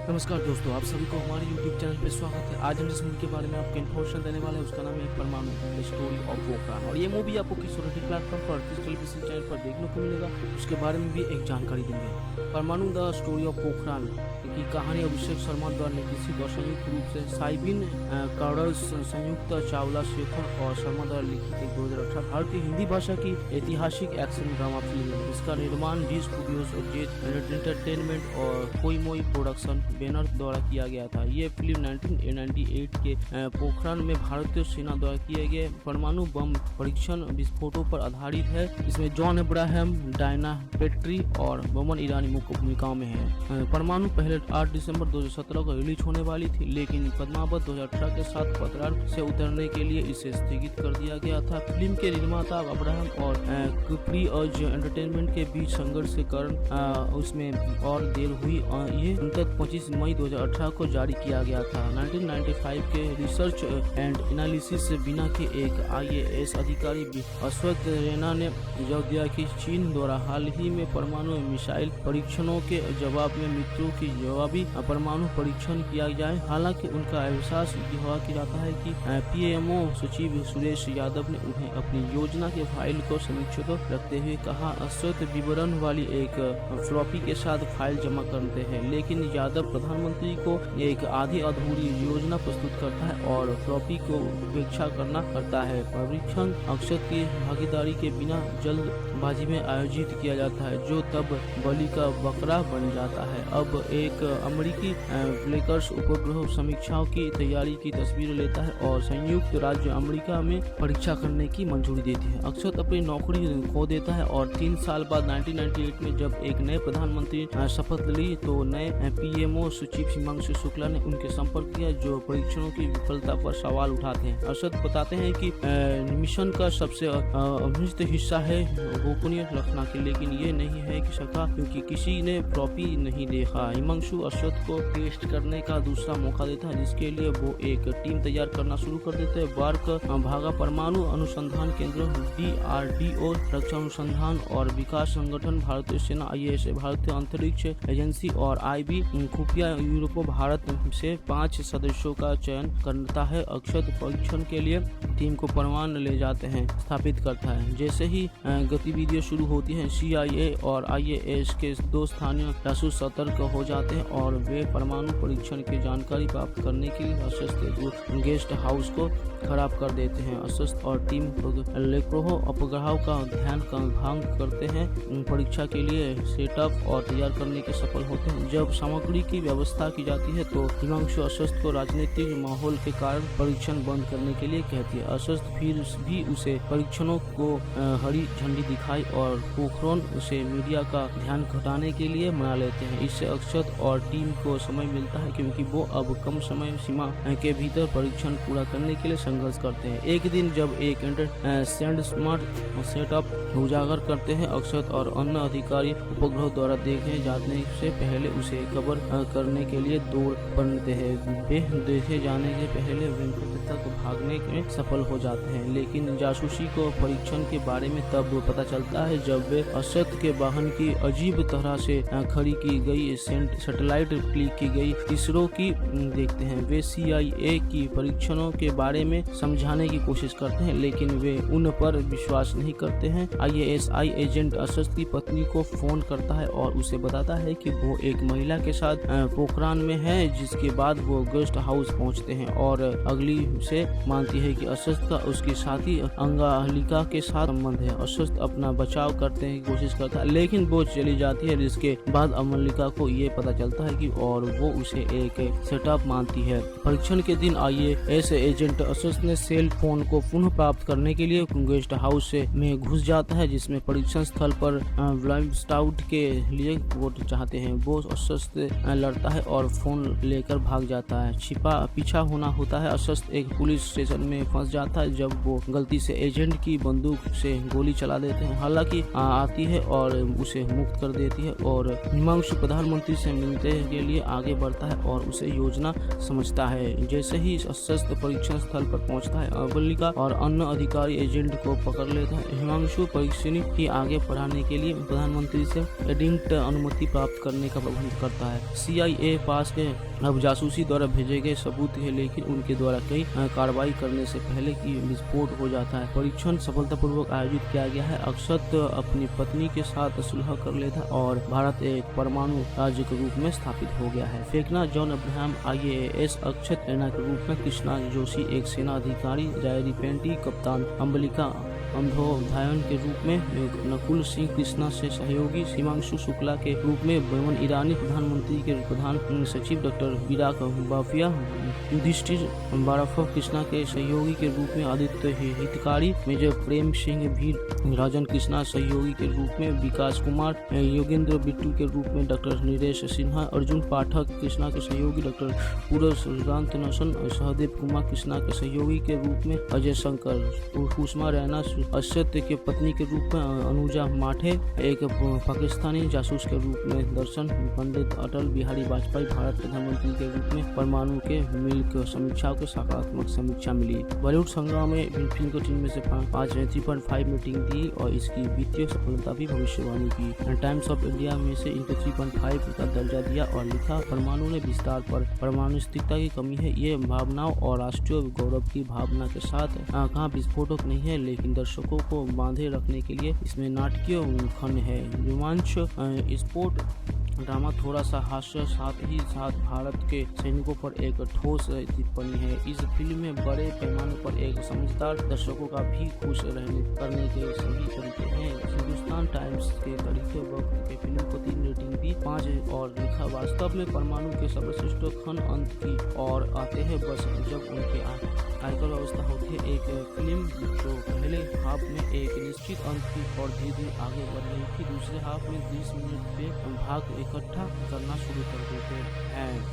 नमस्कार दोस्तों, आप सभी को हमारे YouTube चैनल पे स्वागत है। आज हम जिस मूवी के बारे में आपको इन्फॉर्मेशन देने वाले हैं उसका नाम है परमाणु, द स्टोरी ऑफ पोखरान। और ये मूवी आपको किस OTT प्लेटफॉर्म पर, किस टेलीविजन चैनल पर देखने को मिलेगा उसके बारे में भी एक जानकारी देंगे। परमाणु द स्टोरी ऑफ पोखरान की कहानी अभिषेक शर्मा द्वारा लिखित और संयुक्त रूप से साइबिन कार्डर्स, संयुक्त चावला शेखर और शर्मा द्वारा लिखित एक 2018 भारतीय हिंदी भाषा की ऐतिहासिक एक्शन ड्रामा फिल्म है। इसका निर्माण डी स्टूडियोज और जेट एंटरटेनमेंट और कोई मोई प्रोडक्शन बैनर द्वारा किया गया था। ये फिल्म 1998 के पोखरान में भारतीय सेना द्वारा किए गए परमाणु बम परीक्षण विस्फोटों पर आधारित है। इसमें जॉन अब्राहम, डायना पेट्री और बोमन ईरानी मुख्य भूमिकाओं में है। परमाणु पहले 8 दिसंबर 2017 को रिलीज होने वाली थी, लेकिन पद्मावत 2018 के साथ पतरार से उतरने के लिए इसे स्थगित कर दिया गया था। फिल्म के निर्माता अब्राहम और कुपरी और एंटरटेनमेंट के बीच संघर्ष के कारण उसमें और देर हुई। ये अंततः 25 मई 2018 को जारी किया गया था। 1995 के रिसर्च एंड एनालिसिस से बिना के एक IAS अधिकारी अश्वत्थ रैना ने जवाब दिया कि चीन द्वारा हाल ही में परमाणु मिसाइल परीक्षणों के जवाब में मित्रों की जवाबी परमाणु परीक्षण किया जाए। हालांकि उनका एहसास हुआ कि जाता है कि PMO सचिव सुरेश यादव ने उन्हें अपनी योजना के फाइल को समीक्षित रखते हुए कहा। अश्वत्थ विवरण वाली एक फ्लॉपी के साथ फाइल जमा करते हैं, लेकिन यादव प्रधानमंत्री को एक आधी अधूरी योजना प्रस्तुत करता है और फ्लॉपी को उपेक्षा करना करता है। परीक्षण अक्षत की भागीदारी के बिना जल्दबाजी में आयोजित किया जाता है, जो तब बलि का बकरा बन जाता है। अब एक अमेरिकी ब्लेकर्स उपग्रह समीक्षाओं की तैयारी की तस्वीर लेता है और संयुक्त राज्य अमेरिका में परीक्षा करने की मंजूरी देती है। अक्षत अपनी नौकरी खो देता है और 3 साल बाद 1998 में जब एक नए प्रधानमंत्री शपथ ली तो नए PMO सचिव हिमांशु शुक्ला ने उनके संपर्क किया, जो परीक्षणों की विफलता पर सवाल उठाते हैं। अरशद बताते हैं कि मिशन का सबसे अभिष्ट हिस्सा है गोपनीय रखना के, लेकिन ये नहीं है कि सका क्योंकि किसी ने फ्लॉपी नहीं देखा। हिमांशु अरशद को टेस्ट करने का दूसरा मौका देता है, जिसके लिए वो एक टीम तैयार करना शुरू कर देते हैं। बार्क भागा परमाणु अनुसंधान केंद्र, DRDO रक्षा अनुसंधान और विकास संगठन, भारतीय सेना, IAS भारतीय अंतरिक्ष एजेंसी और IB खुफिया यूरोप भारत से 5 सदस्यों का चयन करता है। अक्षत परीक्षण के लिए टीम को परमाणु ले जाते हैं, स्थापित करता है। जैसे ही गतिविधियां शुरू होती हैं, CIA और IAS के 2 स्थानीय जासूस सतर्क हो जाते हैं और वे परमाणु परीक्षण की जानकारी प्राप्त करने के लिए अशस्त्र गेस्ट हाउस को खराब कर देते हैं। अशस्त्र और टीम लेक्रोह उपग्रह का ध्यान भंग करते हैं, परीक्षा के लिए सेटअप और तैयार करने के सफल होते हैं। जब सामग्री की व्यवस्था की जाती है तो हिमांशु अशस्त्र को राजनीतिक माहौल के कारण परीक्षण बंद करने के लिए कहती है। अशस्त्र फिर भी उसे परीक्षणों को हरी झंडी दिखाई और पोखरान उसे मीडिया का ध्यान घटाने के लिए मना लेते हैं। इससे अक्षत और टीम को समय मिलता है क्योंकि वो अब कम समय सीमा के भीतर परीक्षण पूरा करने के लिए संघर्ष करते हैं। एक दिन जब एक सैंड स्मार्ट सेटअप उजागर करते हैं, अक्षत और अन्य अधिकारी उपग्रह द्वारा देखे जाने से पहले उसे कवर करने के लिए दौड़ पड़ते हैं। वे देखे जाने के पहले वेंकट तक भागने में सफल हो जाते हैं, लेकिन जासूसी को परीक्षण के बारे में तब पता चलता है जब वे अशक्त के वाहन की अजीब तरह से खड़ी की गई सैटेलाइट क्लिक की गई इसरो की देखते हैं। वे CIA की परीक्षणों के बारे में समझाने की कोशिश करते हैं, लेकिन वे उन पर विश्वास नहीं करते हैं। ISI एजेंट अशक्त की पत्नी को फोन करता है और उसे बताता है कि वो एक महिला के साथ पोखरान में है, जिसके बाद वो गेस्ट हाउस पहुंचते हैं और अगली से मानती है कि अशक्त का उसकी साथी अंगालिका के साथ संबंध है। अशक्त अपना बचाव करने की कोशिश करता है, लेकिन वो चली जाती है, जिसके बाद अंगालिका को ये पता चलता है कि और वो उसे एक सेटअप मानती है। परीक्षण के दिन IAS एजेंट अशक्त ने सेल फोन को पुनः प्राप्त करने के लिए गेस्ट हाउस में घुस जाता है, जिसमें परीक्षण स्थल पर व्लाइव स्टाउट के लिए वोट चाहते हैं। वो अशक्त लड़ता है और फोन लेकर भाग जाता है। पीछा होना होता है। अशक्त एक पुलिस स्टेशन में फंस जाता है जब वो गलती से एजेंट की बंदूक से गोली चला देते हैं। हालांकि आती है और उसे मुक्त कर देती है और हिमांशु प्रधानमंत्री से मिलने के लिए आगे बढ़ता है और उसे योजना समझता है। जैसे ही सशस्त्र परीक्षण स्थल पर पहुंचता है, अंबलिका और अन्य अधिकारी एजेंट को पकड़ लेते हैं। हिमांशु परीक्षण की आगे बढ़ाने के लिए प्रधानमंत्री से एडिंक्ट अनुमति प्राप्त करने का प्रबंध करता है। CIA पास के अब जासूसी द्वारा भेजे गए सबूत है, लेकिन उनके द्वारा कई कार्रवाई करने से पहले की विस्फोट हो जाता है। परीक्षण सफलतापूर्वक आयोजित किया गया है। अक्षत अपनी पत्नी के साथ सुलह कर लेता है और भारत एक परमाणु राज्य के रूप में स्थापित हो गया है। फेंकना जॉन अब्राहम IAS, अक्षत सेना के रूप में कृष्णा जोशी एक सेना अधिकारी, जायरी पेंटी कप्तान, अंबलिका अंधोध्यायन के रूप में, नकुल सिंह कृष्णा से सहयोगी, हिमांशु शुक्ला के रूप में बेमन ईरानी, प्रधानमंत्री के प्रधान सचिव डॉक्टर विराक बाफिया, युधिष्ठिर बाराफा कृष्णा के सहयोगी के रूप में, आदित्य हितकारी, मेजर प्रेम सिंह भीर, राजन कृष्णा सहयोगी के रूप में, विकास कुमार, योगेंद्र बिट्टू के रूप में डॉक्टर नीरेश सिन्हा, अर्जुन पाठक कृष्णा के सहयोगी, डॉक्टर पूरन नसन, सहदेव कुमार कृष्णा के सहयोगी के रूप में, अजय शंकर, कुसुमा रैना अक्षत के पत्नी के रूप में, अनुजा माठे एक पाकिस्तानी जासूस के रूप में, दर्शन पंडित, अटल बिहारी वाजपेयी भारत प्रधानमंत्री के रूप में। परमाणु के मिल्क समीक्षाओं के सकारात्मक समीक्षा मिली। बॉलीवुड संग्राम में फिल्म को 3 में से 3.5 रेटिंग दी और इसकी वित्तीय सफलता भी भविष्यवाणी की। टाइम्स ऑफ इंडिया में से इनको 3.5 का दर्जा दिया और लिखा, परमाणु ने विस्तार पर परमाणु स्थिरता की कमी है। ये भावनाओं और राष्ट्रीय गौरव की भावना के साथ कहाँ विस्फोटक नहीं है, लेकिन दर्शकों को बांधे रखने के लिए इसमें नाटकीय खंड है। रोमांच स्पोर्ट ड्रामा, थोड़ा सा हास्य, साथ ही साथ भारत के सैनिकों पर एक ठोस टिप्पणी है। इस फिल्म में बड़े पैमाने पर एक समझदार दर्शकों का भी खुश करने के सही तरीके हैं। हिंदुस्तान टाइम्स के तरीके वक्त के फिल्म को 3 रेटिंग दी, 5 और लिखा, वास्तव में परमाणु के सर्वश्रेष्ठ खंड अंत की और आते हैं, बस जब उनके आयकर व्यवस्था होती है। एक फिल्म जो पहले हाफ में एक निश्चित अंत की और धीरे धीरे आगे बढ़ रही थी, दूसरे हाफ में 20 मिनट पे भाग इकट्ठा करना शुरू कर देते हैं।